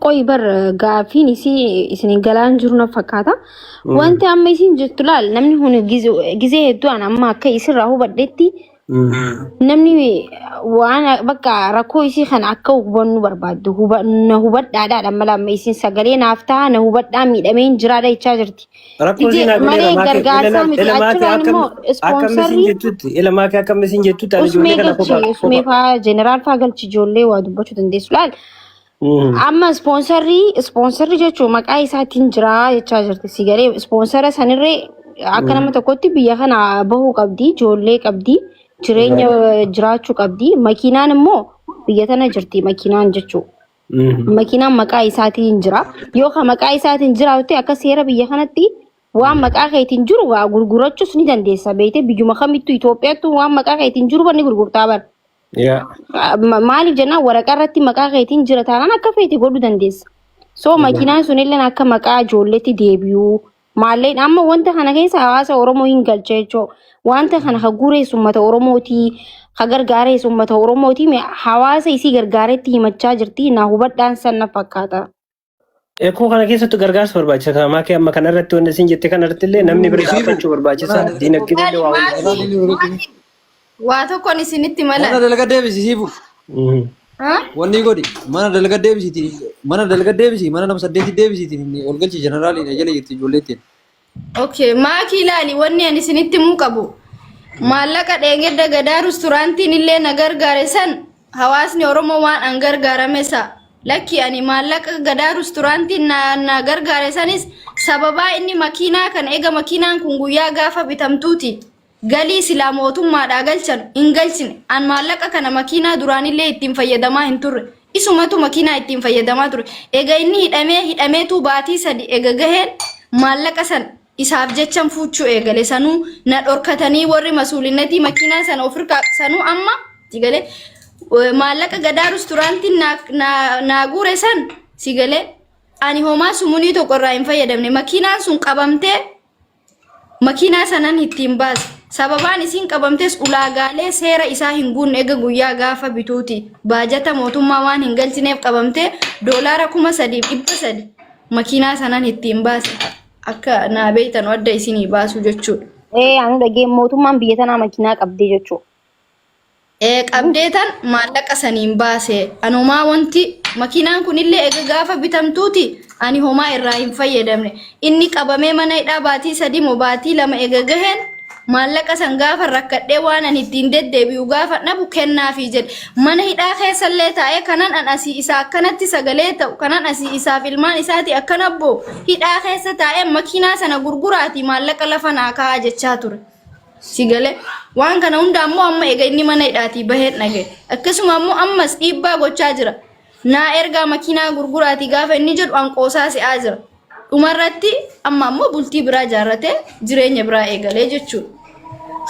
qoy bar gaafin isin galaan jiru na fakkaata. Wanti amma isin jettu laal namni hun gizee hedduu amma akka isirraa hubadhetti namni waan bakka rakkoo isii kan akka hubannu barbaaddu na hubadhaadha mala amma isin sagalee naaf ta'a na hubadhaa miidhameen jiraadha jechaa jirti. Rakkoo isin malee gargaarsaa miti achirraan immoo ispoonsarii ilmaa kee akkam isin jettu ta'a ijoollee kana kophaa. Usmee faa jeneraal faa galchi ijoollee waa dubbachuu dandeessu laal. Amma ispoonsarii jechuun maqaa isaatiin jira jechaa jirti. Sigaree ispoonsara sanirree akka nama tokkotti biyya kana bahuu qabdi, ijoollee qabdi, jireenya jiraachuu qabdi. Makiinaan immoo biyya tana jirti makiinaan jechuudha. Makiinaan maqaa isaatiin jira. Yoo kan maqaa isaatiin jiraate akka seera biyya kanatti waan maqaa keetiin jiru gurgurachuus ni dandeessa. Beekte biyyuma kamittuu Itoophiyaatti waan maqaa keetiin jiru banni gurgurtaa bara. Maaliif jennaan waraqaa irratti maqaa keetiin jira taanaan akka feete godhuu dandeessa. So makiinaan sunillee akka maqaa ijoolleetti deebi'uu maalleen amma wanta kana keessa hawaasa Oromoo hin galche jechuudha. Wanta kana ka guureessu uummata Oromootii ka gargaareessu uummata Oromootii hawaasa isii gargaareetti himachaa jirti na hubadhaan san na fakkaata. Ekoo kana keessatti gargaarsa barbaachisa. Kanamaa kee amma kanarratti wanti isin jette kanarratti illee namni bira dhaabbachuu barbaachisa. Diinagdee illee waa waa tokkoon isinitti mala. Mana dalga deebisiisiifu. Wanni godhi mana dalga deebisiiti. Mana dalga deebisi mana nama saddeeti deebisiiti. Ol galchi jeneraaliin jala jirti ijoolleettiin. Okay, maakii ilaali wanni ani isinitti muu qabu. Maallaqa dheengedda gadaa resturaantiin illee na gargaare san hawaasni Oromoo waan an gargaarame sa. Lakki ani maallaqa gadaa resturaantiin na gargaare sanis sababaa inni makiinaa kan eega makiinaan kun guyyaa gaafa bitamtuuti. Galii silaa mootummaadhaa galchan hin galchine an maallaqa kana makiinaa duraanillee ittiin fayyadamaa hin turre isumatu makiinaa ittiin fayyadamaa ture eega inni hidhameetu baatii sadi eega gaheen maallaqa san isaaf jechan fuuchuu eegale sanuu na dhorkatanii warri masuulinnatii makiinaa sana ofirkaa sanuu amma sigalee maallaqa gadaa resturaantiin naa guure san sigalee ani homaa sumunii tokkorraa hin fayyadamne makiinaan sun qabamtee makiinaa sanan ittiin baase. Sababaan isin qabamtes ulaagaalee seera isaa hin guunne eega guyyaa gaafa bituuti. Baajata mootummaa waan hin galchineef qabamtee doolaara 3,300 makiinaa sanan ittiin baase. Akka naa beektan wadda isinii baasu jechuudha. Anu dhageen mootummaan biyya tanaa makiinaa qabdee jechuudha. Qabdee tan maallaqa saniin baase. Anumaa wanti makiinaan kunillee eega gaafa bitamtuuti. Ani homaa irraa hin fayyadamne. Inni qabamee mana hidhaa baatii 3 moo baatii 2 eega gaheen maallaqa san gaafa rakkadhee waan an ittiin deddeebi'u gaafa dhabu kennaafi jedhe mana hidhaa keessallee taa'ee kanan an asii isaa akkanatti sagalee ta'u kanan asii isaaf ilmaan isaati akkana boo hidhaa keessa taa'ee makiinaa sana gurguraati maallaqa lafa naa kaa'aa jechaa ture sigalee waan kana hunda ammoo amma eega inni mana hidhaatii baheen dhage akkasuma ammoo ammas dhiibbaa gochaa jira naa ergaa makiinaa gurguraati gaafa inni jedhu an qoosaa si'aa jira dhumarratti amma ammoo bultii biraa jaarratee jireenya biraa eegalee jechuudha.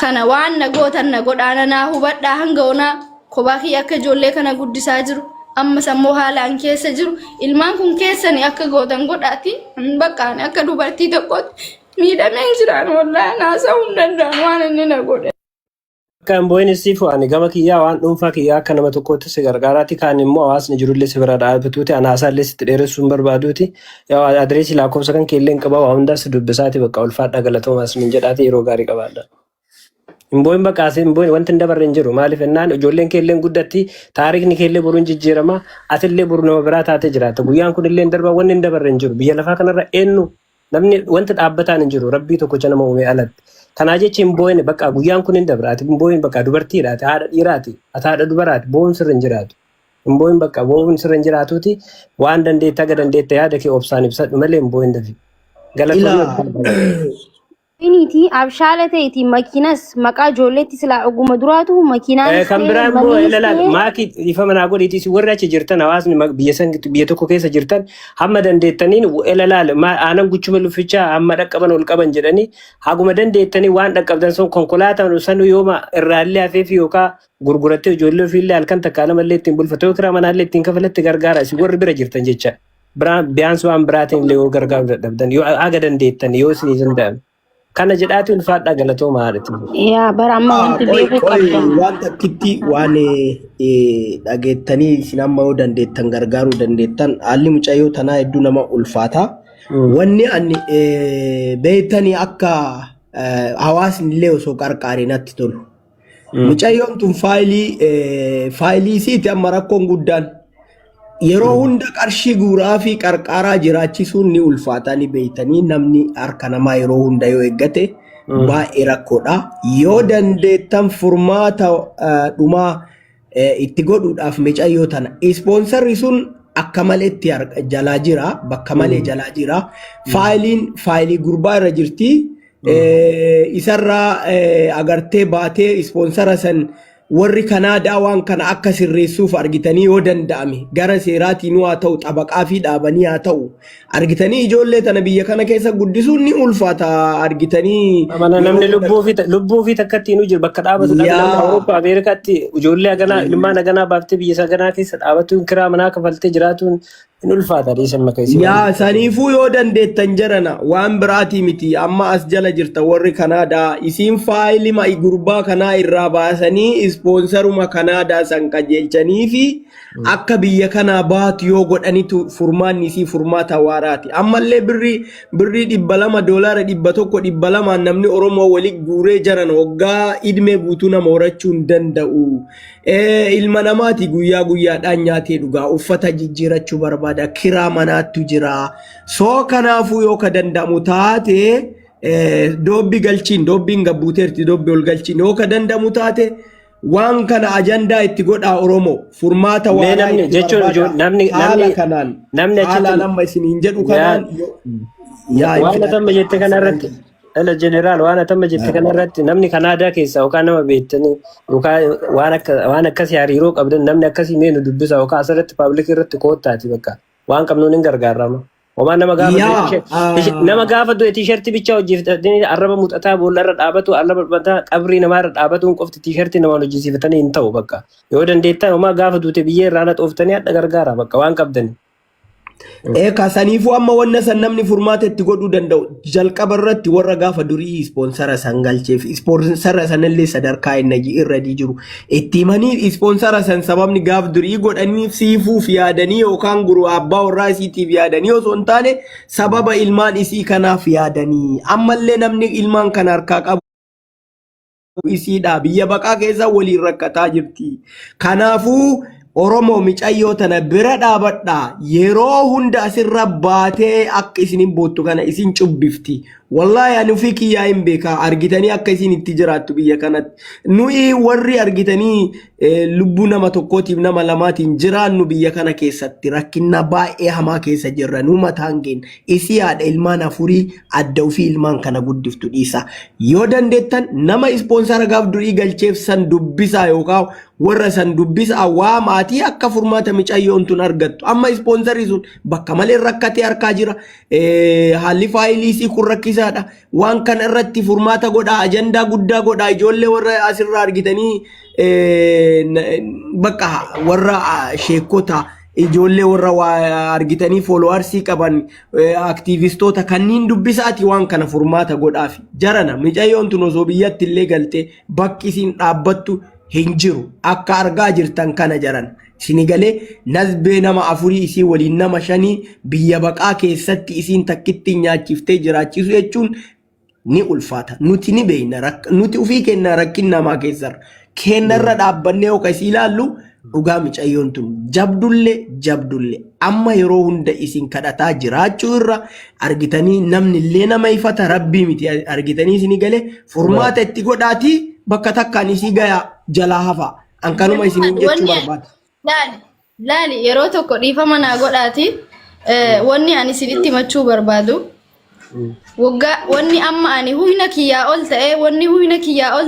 Kana waan na gootan na godhaana naa hubadhaa hanga onaa kophaa kiyya akka ijoollee kana guddisaa jiru ammas ammoo haalaan keessa jiru ilmaan kun keessani akka gootan godhaati baqqaan akka dubartii tokkotti miidhameen jiraan wallaahi naasa'uu hin danda'an waan inni na godhe. Kan boonisiifu ani gama kiyyaa waan dhuunfaa kiyyaa akka nama tokkotti si gargaaraati kaan immoo hawaasni jirullee si bira dhaabbatuuti anaasaallee sitti dheeressuun barbaaduuti yaa adreesii lakkoofsa kan keelleen qaba waa hundaas dubbisaati bakka ulfaadhaa galatoomaas min jedhaati yeroo gaarii qabaadha. Imboon baqaasee imboon wanti hin dabarre hin jiru maaliif ennaan ijoolleen keelleen guddatti taarikni keellee boruun jijjiirama atillee boru nama biraa taatee jiraata guyyaan kunillee darba wanni hin dabarre hin jiru biyya lafaa kanarra eenyu namni wanti dhaabbataan hin jiru rabbii tokkocha nama uumee alatti. Kanaa jechuun imboon bakka guyyaan kun hin dabraati imboon bakka dubartiidhaati haadha dhiiraati haadha dubaraati boon sirra hin jiraatu. Imboon bakka boon sirra hin jiraatuuti waan dandeetta aga dandeetta yaada kee obsaan ibsadhu malee imboon dafi. Galatoomaa. Initi abshaala ta'eeti makiinas maqaa ijoolleetti silaa oguma duraatu makiinaan kan biraan immoo ilaalaadha maakii ifa manaa godhiitis warri achi jirtan hawaasni biyya tokko keessa jirtan hamma dandeettaniin ilaalaal aanan guchuma lufichaa hamma dhaqqaban ol qaban jedhanii haguma dandeettanii waan dhaqqabdan sun konkolaataan sanu yooma irraallee hafeef yookaan gurgurattee ijoollee ofiillee halkan takkaa namallee ittiin bulfatee yookiin manaallee ittiin kafalatti gargaara isin warri bira jirtan jecha biraan biyyaansu waan biraatiin illee gargaaruu dadhabdan yoo aga dandeettan yoo isin danda'ame. kana jedhaati ulfaadhaa galatoomaa haadhatti. Yaa bara amma wanti beekuu qabda. Wanta kitti waan dhageettanii isin amma yoo dandeettan gargaaruu dandeettan haalli mucayyoo tanaa hedduu nama ulfaata. Wanni ani beektanii akka hawaasni illee osoo qarqaaree natti tolu. Mucayyoon tun faayilii isiiti amma rakkoon guddaan. Yeroo hunda qarshii guuraa fi qarqaaraa jiraachisuun ni ulfaata ni beektanii namni harka namaa yeroo hunda yoo eeggate baay'ee rakkoodha. Yoo dandeettan furmaata dhumaa itti godhuudhaaf mucayyoo tana ispoonsarri sun akka malee itti jalaa jira bakka malee jalaa jira. Faayilii gurbaa irra jirti. Isarraa agartee baatee ispoonsara san warri Kanaadaa waan kana akka sirreessuuf argitanii yoo danda'ame gara seeraatiin haa ta'u xabaqaa fi dhaabanii haa ta'u argitanii ijoollee tana biyya kana keessa guddisuun ni ulfaata argitanii. Namni lubbuu fi takkatti nu jiru bakka dhaabatu namni Awurooppaa Ameerikaatti ijoollee haganaa ilmaan haganaa baaftee biyya haganaa keessa dhaabatuun kiraa manaa kafaltee jiraatuun in ulfaata dhiisan makaisi. Yaa saniifuu yoo dandeettan jarana waan biraatii miti amma as jala jirta warri Kanaadaa isiin faayilima gurbaa kanaa irraa baasanii ispoonsaruma Kanaadaa san qajeelchanii fi akka biyya kanaa baatu yoo godhanitu furmaanni isii furmaata waaraati. Ammallee birrii $200 $100 namni Oromoo waliin guuree jaran waggaa idmee guutuu nama horachuu hin danda'u. Ilma namaati guyyaa guyyaadhaan nyaatee dhugaa uffata jijjiirachuu barbaada kiraa manaattu jira. Soo kanaafuu yoo ka danda'amu taate doobbii galchiin doobbiin gabbuuteerti doobbii ol galchiin yoo ka danda'amu taate waan kana ajandaa itti godhaa Oromoo furmaata waaraa itti barbaada haala kanaan haala nama isiniin jedhu kanaan waan atamma jette kanarratti ala jeneraal waan atamma jette kanarratti namni Kanaadaa keessa yookaan nama beektanii yookaan waan akkasii hariiroo qabdan namni akkasii meenu dubbisa yookaan asirratti paabliik irratti koottaati bakka waan qabnuun hin gargaarama. Waan nama gaafa du'e tiishartii bichaa hojjechiifatanii arraba muuxataa boollarra dhaabatu arraba mataa qabrii namaarra dhaabatuun qofti tiishartii namaan hojjechiifatanii hin ta'u bakka yoo dandeettan homaa gaafa duute biyyee irraa xooftanii hadha gargaara bakka waan qabdan. Saniifuu amma wanna san namni furmaata itti godhuu danda'u jalqaba irratti warra gaafa durii ispoonsara san galcheef ispoonsara sanillee sadarkaa inni irra jiru itti himanii ispoonsara san sababni gaaf durii godhanii siifuuf yaadanii yookaan guru abbaa warraa isiitiif yaadanii osoo hin taane sababa ilmaan isii kanaaf yaadanii ammallee namni ilmaan kana harkaa qabu isiidha biyya baqaa keessa waliin rakkataa jirti. Kanaafuu Oromoo mucayyoo tana bira dhaabadhaa yeroo hunda asirra baatee akka isinin boottu kana isin cubbifti. Wallahi ani fi kiyyaa hin beeka argitanii akka isin itti jiraattu biyya kanatti. Nuyi warri argitanii lubbuu nama tokkootiif nama lamaatiin jiraannu biyya kana keessatti rakkina baay'ee hamaa keessa jirra. Nu mataan keenya isii haadha ilmaan afurii adda ofii ilmaan kana guddiftu dhiisa. Yoo dandeettan nama ispoonsara gaaf durii galcheef san dubbisaa yookaan warra san dubbisaa waa maatii akka furmaata mucayyoon tun argattu. Amma ispoonsarri sun bakka malee rakkatee harkaa jira. Haalli faayilii isii kun rakkisaadha. Waan kana irratti furmaata godhaa ajandaa guddaa godhaa ijoollee warra asirraa argitanii bakka warra sheekota ijoollee warra argitanii fooloowarsii qaban aktiivistoota kanneen dubbisaati waan kana furmaata godhaaf jarana mucayyoon tun osoo biyyatti illee galtee bakki isiin dhaabbattu hin jiru akka argaa jirtan kana jaran sinigalee nazbee nama afurii isii waliin nama 5 biyya baqaa keessatti isiin takkitti nyaachiftee jiraachisu jechuun ni ulfaata nuti ni beeyna nuti ufii kenna rakkin namaa keessarra kennarra dhaabbannee yoo kasi ilaallu dhugaa mucayyoon tun jabdulle amma yeroo hunda isin kadhataa jiraachuu irra argitanii namni illee nama ifata rabbii miti argitanii sinigalee furmaata itti godhaati bakka takkaan isii gaya jalaa hafa ankanuma isin jechuu barbaada. Laali yeroo tokko dhiifama naa godhaati wanni ani isinitti himachuu barbaadu waggaa wanni amma ani huyna kiyyaa ol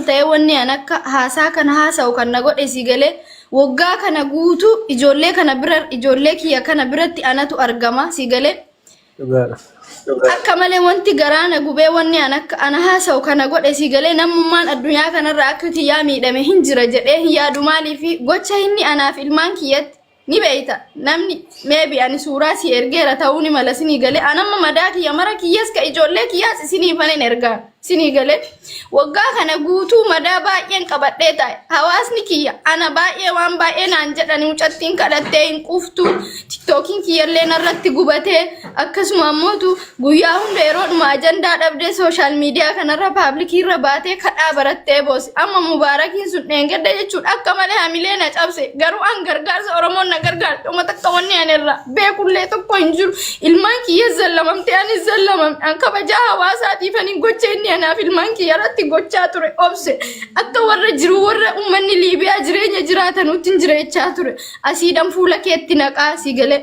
ta'e wanni an akka haasaa kana haasa'u kan na godhe si galee waggaa kana guutuu ijoollee kiyya kana biratti anatu argama si galee akka malee wanti garaana gubee wanni an akka ana haasa'u kana godhe si galee namummaan addunyaa kanarra akka kiyyaa miidhame hin jira jedhee hin yaadu maaliifi gocha inni anaaf ilmaan kiyyatti ni beeyta namni maybe ani suuraa si ergeera ta'uu ni mala sinii galee anamma madaa kiyya mara kiyyas ka ijoollee kiyyaas isinii fanen ergaa Sinii galee waggaa kana guutuu madaa baay'een qabadhee taa'e hawaasni kiyya ana baay'ee waan baay'ee naan jedhanii mucattiin kadhattee hin quuftu tiktookiin kiyyallee narratti gubatee akkasuma ammootu guyyaa hunda yeroodhuma ajandaa dhabdee sooshaal miidiyaa kanarra paablikiirra baatee kadhaa barattee boosi amma mubaarakiin sun dheengadda jechuudha akka malee hamilee na cabse garuu an gargaarsa oromoon na gargaarte uummata akka wanni anirra beekullee tokko hin jiru ilmaan kiyya zallamamte anis zallamame an kabajaa hawaasaatiif ani gocha inni anaaf ilmaan kiyyaratti gochaa ture obse akka warra jiru warra uummanni Liibiyaa jireenya jiraatanutti jireechaa ture asiidhan fuula keetti naqaa si galee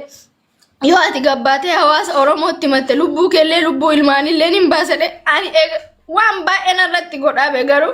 yoo ati gabbaatee hawaasa oromootti matte lubbuu keellee lubbuu ilmaanillee hin baasadhe ani waan baay'een irratti godhaabe garuu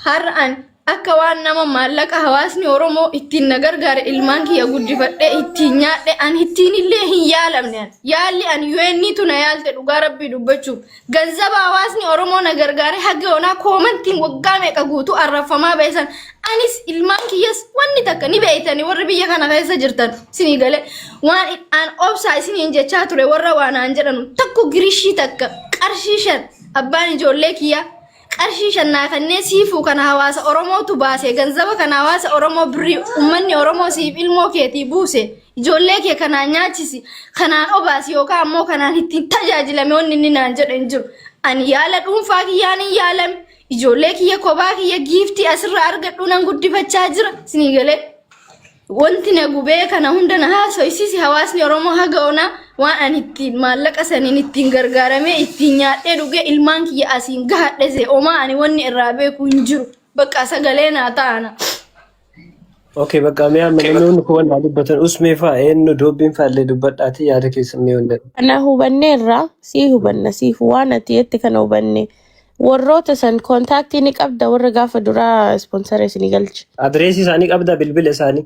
har'a ani akka waan nama maallaqa hawaasni oromoo ittiin na gargaare ilmaan kiyya guddifadhe ittiin nyaadhe ani ittiin illee hin yaalamne yaalli ani yuenniitu na yaalte dhugaa rabbii dubbachuuf ganzaba hawaasni oromoo na gargaare haga onaa koomantiin waggaa meeqa guutuu arrafamaa beesan anis ilmaan kiyyas wanni takka ni beeytanii warri biyya kana keessa jirtan sinii galee waan an obsaa isiniin jechaa ture warra waan aan jedhanu takku girishii takka qarshii 5 abbaan ijoollee kiyya qarshii 5 kannee siifuu kana hawaasa oromootu baase ganzaba kana hawaasa oromoo birrii ummanni oromoo siif ilmoo keetii buuse ijoollee kee kanaan nyaachisi kanaan obaasi yookaan ammoo kanaan ittiin tajaajilame wanni inni naan jedhan jiru ani yaala dhuunfaa kiyyaan hin yaalame ijoollee kiyya kophaa kiyya giiftii asirraa argadhu nan guddifachaa jira sinii galee wanti na gubee kana hunda na haasoysisi hawaasni oromoo haga onaa waan ani ittiin maallaqa saniin ittiin gargaaramee ittiin nyaadhee dhugee ilmaan kiyya asiin gahadhese omaa ani wanni irraa beeku hin jiru bakka sagalee naa ta'ana. Okay, bakka mi'a namni kun waan dubbatan usmee fa'a eenyu doobbiin fa'allee dubbadhaati yaada keessa mi'a hunda. Ana hubanneerra si hubanna siif waan ati jetti kana hubanne. Warroota san kontaaktii ni qabda warra gaafa duraa ispoonsara isinii galche. Adreesii isaanii qabda bilbila isaanii.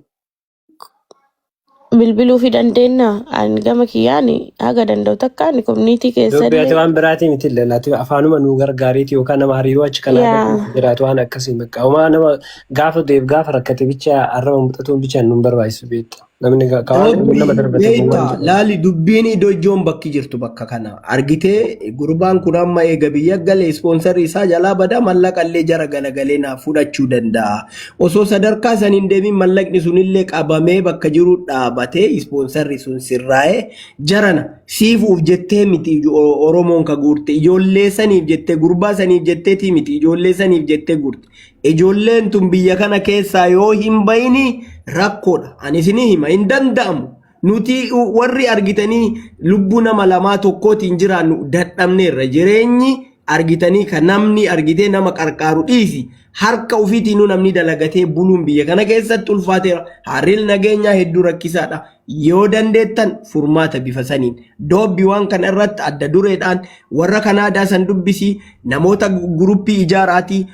Bilbiluu fi dandeenya ani gama kiyyaan haga danda'u takka ani koominiitii keessa illee. Dubbii waan biraatii miti lallaatti afaanuma nu gargaariiti yookaan nama hariiroo achi kanaa jiraatu waan akkasii bakka. Uumaa nama gaafa rakkate bicha arraba muuxatuun bicha nu barbaachisu beekta. Namni kaawwan nama darbatan. Laali dubbiin iddoo ijoon bakki jirtu bakka kana argitee gurbaan kun amma eega biyya galee ispoonsarri isaa jalaa badaa mallaqallee jara galagalee naaf fudhachuu danda'a. Osoo sadarkaa saniin deebiin mallaqni sunillee qabamee bakka jiru dhaabatee ispoonsarri sun sirraa'ee jarana siifuuf jettee miti Oromoon ka guurte ijoollee saniif jettee gurbaa saniif jetteeti miti ijoollee saniif jettee guurte. Ijoolleen tun biyya kana keessaa yoo hin bayini rakkoodha. Ani isinii hima hin danda'amu. Nuti warri argitanii lubbuu nama lamaa tokkootiin jiraannu dadhabneerra jireenyi argitanii kan namni argitee nama qarqaaru dhiisi. Harka ofiitiin namni dalagatee buluun biyya kana keessatti ulfaateera. Harreel nageenyaa hedduu rakkisaadha. Yoo dandeettan furmaata bifa saniin. Doobbi waan kana irratti adda dureedhaan warra Kanaadaa san dubbisi namoota guruppii ijaaraatii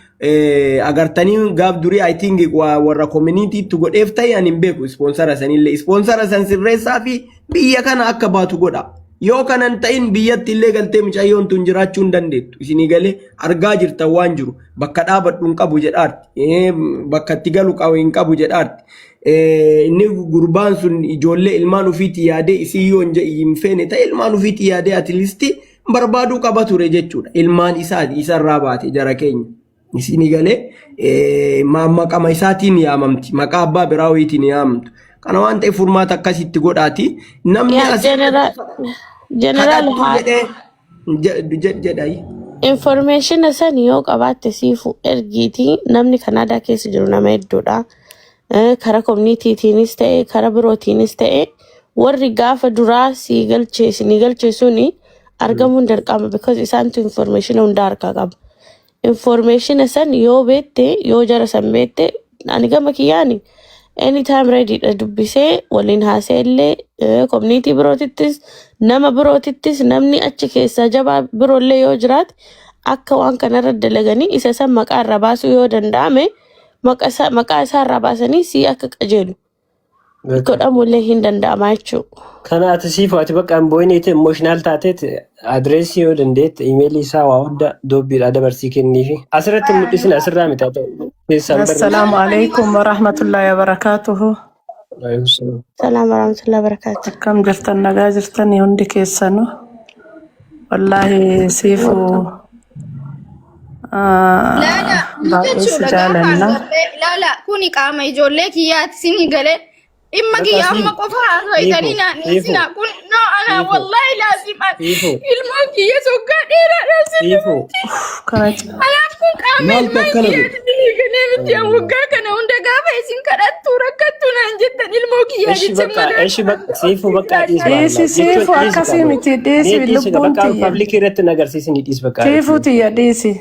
agartanii gaaf durii I think warra communitytti godheef ta'e ani hin beeku ispoonsara sanillee ispoonsara san sirreessaa fi biyya kana akka baatu godha. Yoo kanan ta'in biyyatti illee galtee mucayyoon tun jiraachuu hin dandeettu. Isinii galee argaa jirtan waan jiru bakka dhaabadhu hin qabu jedhaarti. Bakka itti galu hin qabu jedhaarti. Inni gurbaan sun ijoollee ilmaan ofiitii yaadee isii yoo hin feene ta'e ilmaan ofiitii yaadee atilisti barbaaduu qaba ture jechuudha. Ilmaan isarraa baate jara keenya. Isinii galee maqama isaatiin yaamamti. Maqaa abbaa biraa wayiitiin yaamamtu. Kana waan ta'eef furmaata akkasitti godhaati. Namni General jedhayi. Information san yoo qabaatte siifu ergiitii namni Kanaadaa keessa jiru nama hedduudha. Kara communitytiinis ta'e kara birootiinis ta'e warri gaafa duraa si galche suni argamuun dirqama because isaantu information hunda harkaa qaba. Information san yoo beekte yoo jara san beekte ani gama kiyyaani anytime ready dha dubbisee waliin haaseellee community birootittis nama birootittis namni achi keessa jabaa biroollee yoo jiraate akka waan kanarra dalaganii isa san maqaa irraa baasuu yoo danda'ame maqaa isaa irraa baasanii si akka qajeelu godhamullee hin danda'ama jechuudha. Kana ati siifu ati bakka hin boo'ineeti emotional taateet adreesii yoo dandeette imeelii isaa waa hunda doobbiidhaa dabarsii kenniifi asirratti mul'isin asirraa mitaa ta'u. Assalamu alaikum wa rahmatullahi wa barakatuhu. Salaam wa rahmatullahi wa barakatuhu. Akkam jirtan nagaa jirtan hundi keessanu. Wallahi siifu Laala baay'ees jechuudha jaalanna. laala kuni qaama ijoollee kiyyaatti sinii galee dhimma kiyya amma qofa haasawitanii naanneessinaa kun no ana wallahi laaziman ilmoo kiyya soggaa dheeraadhaan sinni anaaf kun qaama Maal ilmaa takkana kiyyaatti galee miti waggaa kana hunda gaafa isin kadhattu rakkattu naan jettan ilmoo kiyyaa Eshi bakka siifu bakka Dhiisi siifu akkasii miti dhiisi lubbuun bakka tiyya. public irratti nagarsiisni dhiis bakka. Siifu tiyya dhiisi.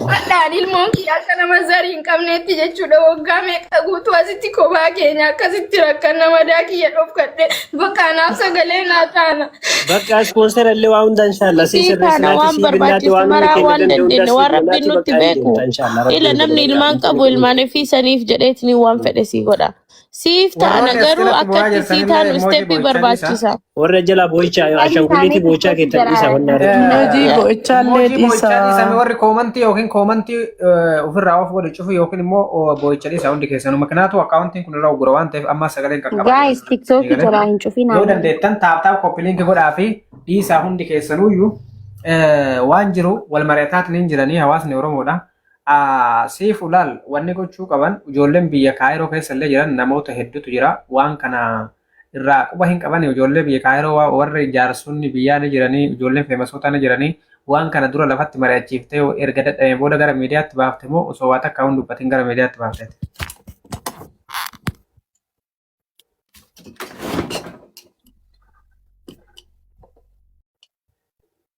Hadhaan ilmoon kiyya akka nama zarii hin qabneetti jechuudha waggaa meeqa guutuu asitti kophaa keenya akkasitti rakkan nama daakiyya dhofkadhe bakka anaaf sagalee naa taana. Bakka sponsor illee waa hunda inshallah Siifaan waan barbaachisu maraa waan dandeenye waan rabbiin nutti beeku. Ila namni ilmaan qabu ilmaan ofii saniif jedheetini waan fedhe sii godha. Siif ta'ana garuu akkatti sii taanu isteeppii barbaachisa. warra jala boo'ichaa ashanguliiti boo'ichaa keessa dhiisa wanna Hojii boo'ichaallee dhiisa. warri koomantii yookiin koomantii ofirraa of godhe cufu yookiin immoo boo'icha dhiisa hundi keessanuma kanaatu akkaawuntiin kun irraa uggura waan ta'eef amma sagaleen qaqqaba. Guys, TikTok jira hin cufinaa. Yoo dandeettan taaptaap koppiliinki godhaa fi dhiisaa hundi keessanuyyuu waan jiru wal mari'ataatiin hin jiranii hawaasni Oromoodha. Siif ulaal wanni gochuu qaban ijoolleen biyya Kaayiroo keessa illee jiran namoota hedduutu jira waan kana irraa quba hin qaban ijoollee biyya Kaayiroo warri jaarsonni biyyaa ni jiranii ijoolleen feemasoota ni jiranii waan kana dura lafatti mari'achiiftee erga dadhabee booda gara miidiyaatti baafte moo osoo waa takka hin dubbatin gara miidiyaatti baafteeti.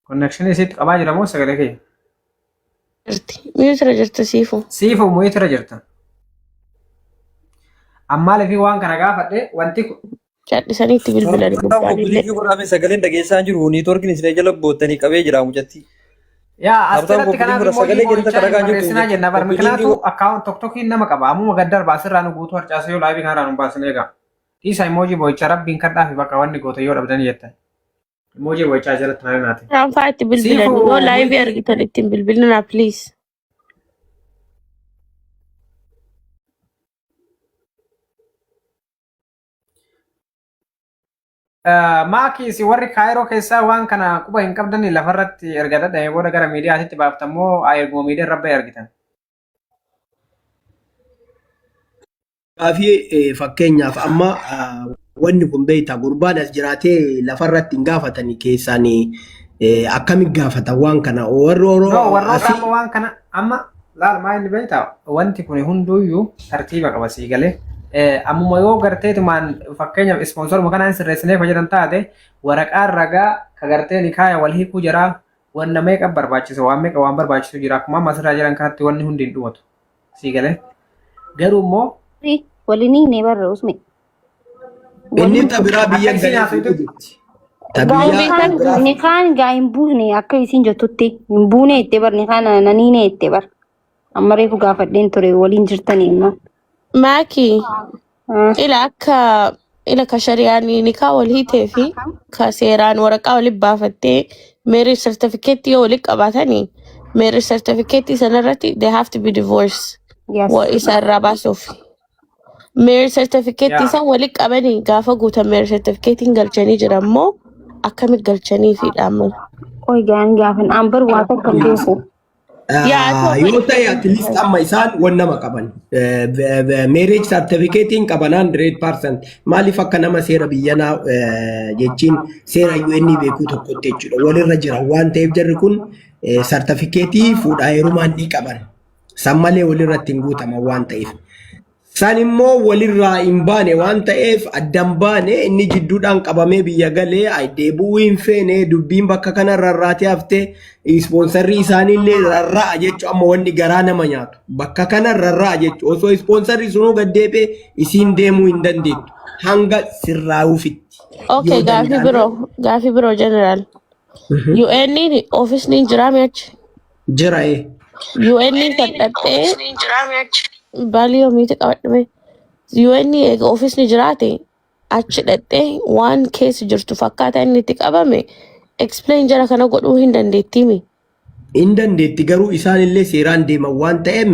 Connection isitti qabaa jira moo sagalee kee? Miyuutira jirta siifu. Siifu muyuutira jirta. Ammaaliif waan kana gaafadhe wanti kun. Cadhisaniitti bilbilanii gubbaanillee. Sagaleen dhageessaa jiru niitoorkiin isin jala boottanii qabee jira mucatti. Yaa asirratti kanaaf immoo barreessinaa jenna bar mikinaatu akkaawun tokkokiin nama qaba ammuma gaddar baasirraa nu guutuu harcaasee yoo laayivii kanarraa nu baasin eega. Dhiisa immoojii boo'icha rabbiin kadhaa fi bakka wanni goote yoo dhabdanii jettan. Immoojii boo'ichaa jalatti malee naati. Raanfaa itti bilbilanii yoo laayivii argitan ittiin bilbilinaa please. Maakii warri Kaayiroo keessaa waan kana quba hin qabdanii lafarratti erga dadhabee booda gara miidiyaatti baaftammoo erguma miidiyaa rabba argitan. Gaafii fakkeenyaaf amma wanni kun beektaa gurbaan as jiraatee lafarratti hin gaafatanii keessaan akkamitti gaafatan waan kana warroota amma waan kana amma laal maa inni beektaa wanti kun hunduuyyuu tartiiba qaba sii galee. Ammuma yoo garteetumaan fakkeenyaaf ispoonsoruma kanaan sirreessinee fayyadaman taate waraqaan ragaa ka gartee ni kaaya wal hiikuu jira wanna meeqa barbaachisa waan meeqa waan barbaachisu jira akkuma amma asirraa jiran kanatti wanni hundi hin dhumatu sii galee garuu immoo Waliin ne barra usme. inni tabiraa biyya Ni kaan gaa hin buune akka isin jettutti hin buune itti bar ni kaan naniine itti bar. Amma reefu gaafadheen ture waliin jirtanii immoo. Maakii ila akka ila ka shari'aanii nikaa wal hiitee fi ka seeraan waraqaa walitti baafattee marriage certificate yoo walitti qabaatanii marriage certificate sanarratti they have to be divorced. Waa isa irraa baasuuf. Marriage certificate isa walitti qabanii gaafa guutan marriage certificate galchanii jira immoo akkamitti galchanii fi dhaamman. Qoy gaan gaafan ambar waa takka beeku. yoo ta'e at least amma isaan wan nama qaban marriage certificate qabanaan 100% maaliif akka nama seera biyyanaa jechiin seera UN beekuu tokkotti jechuudha walirra jira waan ta'eef jarri kun certificate fuudhaa heerumaan ni qaban san malee walirratti hin guutaman waan ta'eef san immoo walirraa hin baane waan ta'eef addan baane inni jidduudhaan qabamee biyya galee deebuu hin feene dubbiin bakka kana rarraatee haftee ispoonsarrii isaaniillee rarra'a jechuun amma wanni garaa nama nyaatu bakka kana rarra'a jechuun osoo ispoonsarrii sunuu gaddeebee isiin deemuu hin dandeettu hanga sirraa'uufitti. Okay, gaafii biroo general. UN ofiisni jira meechi? Jira UN kan dhadhee Balio miti qabadhame UN eega ofiisni jiraate achi dhadhee waan keessa jirtu fakkaata inni itti qabame explain jara kana godhuu hin dandeettimi. Hin dandeetti garuu isaanillee seeraan deeman waan ta'eef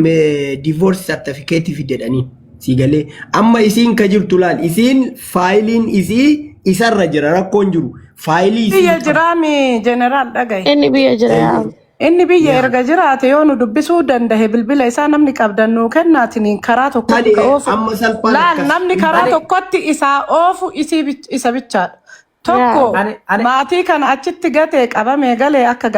divorce certificate fidedhanii si galee amma isiin ka jirtu laal isiin faayiliin isii isarra jira rakkoon jiru faayilii Biyya jiraami jeneraal dhagaye. Inni biyya jira yaa. Inni biyya erga jiraate yoo nu dubbisuu danda'e bilbila isaa namni qabdannu kennaatiin karaa tokkotti oofu. Laal namni karaa tokkotti isaa oofu isa bichaadha. Tokko maatii kana achitti gatee qabamee galee akka